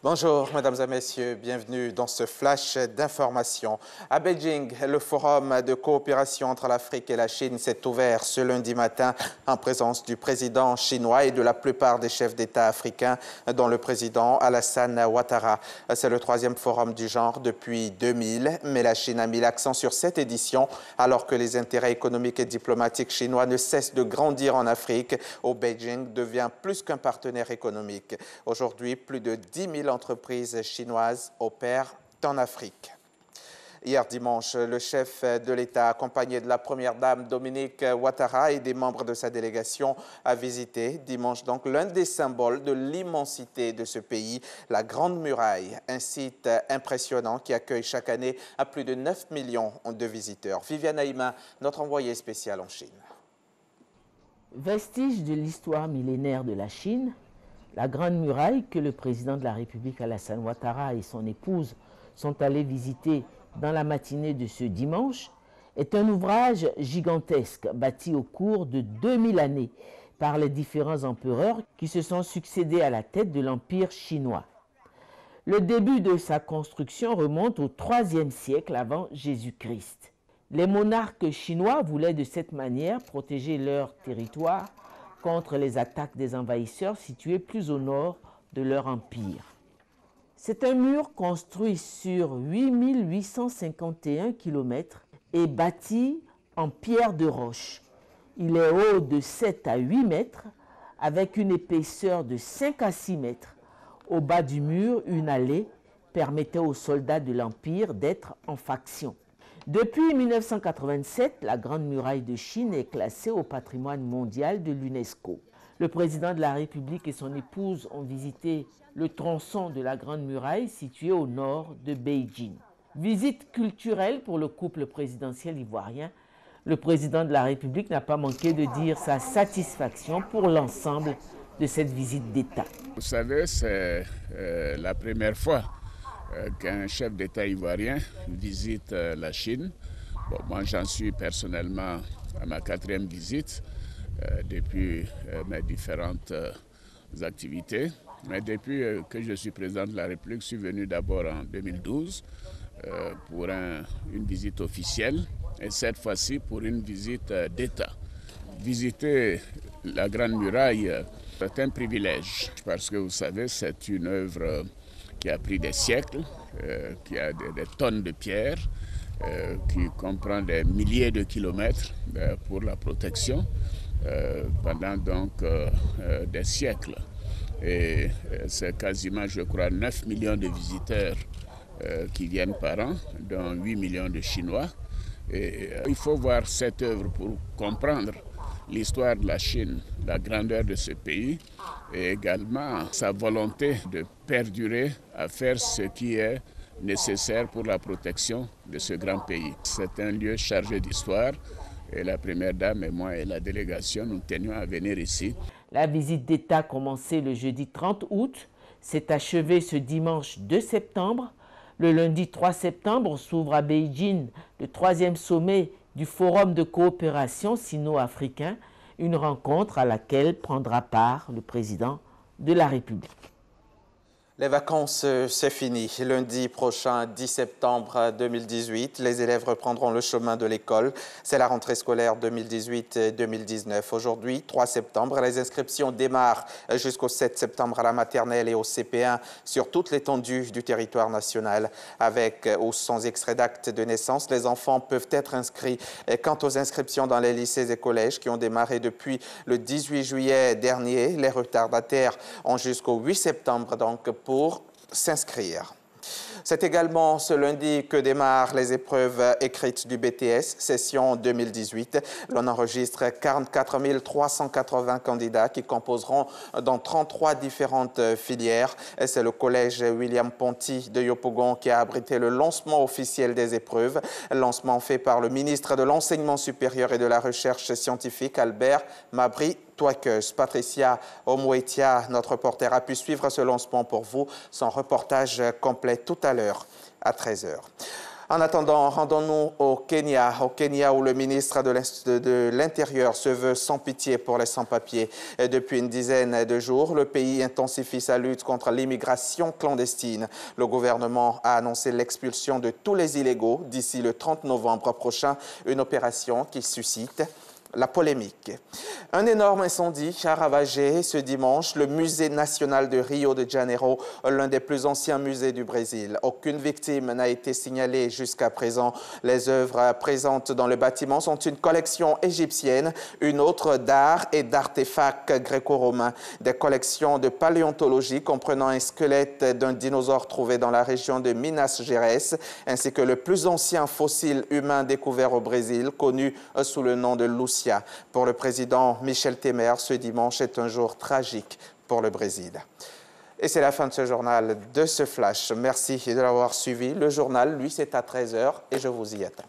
Bonjour, mesdames et messieurs, bienvenue dans ce flash d'information. À Beijing, le forum de coopération entre l'Afrique et la Chine s'est ouvert ce lundi matin en présence du président chinois et de la plupart des chefs d'État africains, dont le président Alassane Ouattara. C'est le troisième forum du genre depuis 2000, mais la Chine a mis l'accent sur cette édition alors que les intérêts économiques et diplomatiques chinois ne cessent de grandir en Afrique, où Beijing devient plus qu'un partenaire économique. Aujourd'hui, plus de 10 000 entreprises chinoises opèrent en Afrique. Hier dimanche, le chef de l'État, accompagné de la première dame Dominique Ouattara et des membres de sa délégation, a visité dimanche donc l'un des symboles de l'immensité de ce pays, la Grande Muraille, un site impressionnant qui accueille chaque année à plus de 9 millions de visiteurs. Viviane Haïma, notre envoyée spéciale en Chine. Vestige de l'histoire millénaire de la Chine, la Grande Muraille, que le président de la République Alassane Ouattara et son épouse sont allés visiter dans la matinée de ce dimanche, est un ouvrage gigantesque bâti au cours de 2000 années par les différents empereurs qui se sont succédés à la tête de l'Empire chinois. Le début de sa construction remonte au IIIe siècle avant Jésus-Christ. Les monarques chinois voulaient de cette manière protéger leur territoire contre les attaques des envahisseurs situés plus au nord de leur empire. C'est un mur construit sur 8851 km et bâti en pierre de roche. Il est haut de 7 à 8 mètres avec une épaisseur de 5 à 6 mètres. Au bas du mur, une allée permettait aux soldats de l'Empire d'être en faction. Depuis 1987, la Grande Muraille de Chine est classée au patrimoine mondial de l'UNESCO. Le président de la République et son épouse ont visité le tronçon de la Grande Muraille situé au nord de Beijing. Visite culturelle pour le couple présidentiel ivoirien. Le président de la République n'a pas manqué de dire sa satisfaction pour l'ensemble de cette visite d'État. Vous savez, c'est la première fois qu'un chef d'État ivoirien visite la Chine. Bon, moi, j'en suis personnellement à ma 4e visite depuis mes différentes activités. Mais depuis que je suis président de la République, je suis venu d'abord en 2012 pour une visite officielle et cette fois-ci pour une visite d'État. Visiter la Grande Muraille est un privilège parce que vous savez, c'est une œuvre qui a pris des siècles, qui a des tonnes de pierres, qui comprend des milliers de kilomètres pour la protection pendant donc des siècles. Et c'est quasiment, je crois, 9 millions de visiteurs qui viennent par an, dont 8 millions de Chinois. Et il faut voir cette œuvre pour comprendre l'histoire de la Chine, la grandeur de ce pays et également sa volonté de perdurer à faire ce qui est nécessaire pour la protection de ce grand pays. C'est un lieu chargé d'histoire et la première dame et moi et la délégation, nous tenions à venir ici. La visite d'État commencée le jeudi 30 août s'est achevée ce dimanche 2 septembre. Le lundi 3 septembre s'ouvre à Beijing le 3e sommet du Forum de coopération sino-africain, une rencontre à laquelle prendra part le président de la République. Les vacances, c'est fini. Lundi prochain, 10 septembre 2018, les élèves reprendront le chemin de l'école. C'est la rentrée scolaire 2018-2019. Aujourd'hui, 3 septembre, les inscriptions démarrent jusqu'au 7 septembre à la maternelle et au CP1 sur toute l'étendue du territoire national. Avec ou sans extrait d'acte de naissance, les enfants peuvent être inscrits. Quant aux inscriptions dans les lycées et collèges qui ont démarré depuis le 18 juillet dernier, les retardataires ont jusqu'au 8 septembre donc pour s'inscrire. C'est également ce lundi que démarrent les épreuves écrites du BTS, session 2018. L'on enregistre 44 380 candidats qui composeront dans 33 différentes filières. C'est le collège William Ponty de Yopougon qui a abrité le lancement officiel des épreuves. Lancement fait par le ministre de l'Enseignement supérieur et de la Recherche scientifique, Albert Mabry Touakeus. Patricia Omouetia, notre reporter, a pu suivre ce lancement pour vous. Son reportage complet tout à l'heure à 13 h. En attendant, rendons-nous au Kenya où le ministre de l'Intérieur se veut sans pitié pour les sans-papiers. Depuis une dizaine de jours, le pays intensifie sa lutte contre l'immigration clandestine. Le gouvernement a annoncé l'expulsion de tous les illégaux d'ici le 30 novembre prochain, une opération qui suscite la polémique. Un énorme incendie a ravagé ce dimanche le musée national de Rio de Janeiro, l'un des plus anciens musées du Brésil. Aucune victime n'a été signalée jusqu'à présent. Les œuvres présentes dans le bâtiment sont une collection égyptienne, une autre d'art et d'artefacts gréco-romains, des collections de paléontologie comprenant un squelette d'un dinosaure trouvé dans la région de Minas Gerais, ainsi que le plus ancien fossile humain découvert au Brésil, connu sous le nom de Lucia. Pour le président Michel Temer, ce dimanche est un jour tragique pour le Brésil. Et c'est la fin de ce journal, de ce flash. Merci de l'avoir suivi. Le journal, lui, c'est à 13h et je vous y attends.